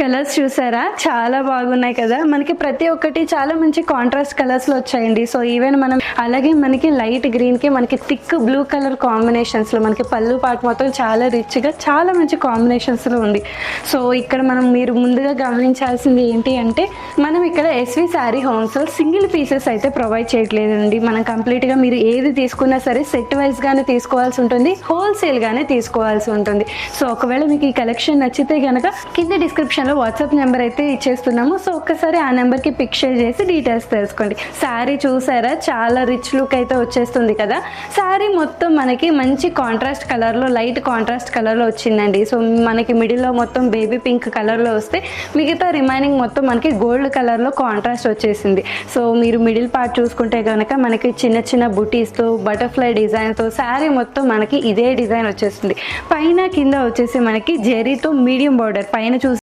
Colours చూసారా, చాలా బాగున్నాయి కదా. మనకి ప్రతి ఒక్కటి చాలా మంచి కాంట్రాస్ట్ కలర్స్ లో వచ్చాయండి. సో ఈవెన్ మనం అలాగే మనకి లైట్ గ్రీన్ కి మనకి థిక్ బ్లూ కలర్ కాంబినేషన్స్ లో మనకి పళ్ళు పాటు మొత్తం చాలా రిచ్ గా చాలా మంచి కాంబినేషన్స్ లో ఉంది. సో ఇక్కడ మనం మీరు ముందుగా గమనించాల్సింది ఏంటి అంటే, మనం ఇక్కడ S V sari homes single pieces అయితే ప్రొవైడ్ చేయట్లేదండి. మనం కంప్లీట్ గా మీరు ఏది తీసుకున్నా సరే సెట్ వైజ్ గానే తీసుకోవాల్సి ఉంటుంది, హోల్సేల్ గానే తీసుకోవాల్సి ఉంటుంది. సో ఒకవేళ మీకు ఈ కలెక్షన్ నచ్చితే గనక కింద డిస్క్రిప్షన్ లో వాట్సాప్ నెంబర్ అయితే ఇచ్చేస్తున్నాము. సో ఒక్కసారి ఆ నెంబర్ కి పిక్ షేర్ చేసి డీటెయిల్స్ తెలుసుకోండి. శారీ చూసారా, చాలా రిచ్ లుక్ అయితే వచ్చేస్తుంది కదా. శారీ మొత్తం మనకి మంచి కాంట్రాస్ట్ కలర్ లో, లైట్ కాంట్రాస్ట్ కలర్ లో వచ్చిందండి. సో మనకి మిడిల్ లో మొత్తం బేబీ పింక్ కలర్ లో వస్తే మిగతా రిమైనింగ్ మొత్తం మనకి గోల్డ్ కలర్ లో కాంట్రాస్ట్ వచ్చేసింది. సో మీరు మిడిల్ పార్ట్ చూసుకుంటే కనుక మనకి చిన్న చిన్న బుటీస్ తో బటర్ఫ్లై డిజైన్ తో శారీ మొత్తం మనకి ఇదే డిజైన్ వచ్చేస్తుంది. పైన కింద వచ్చేసి మనకి జెరీతో మీడియం బార్డర్, పైన చూసి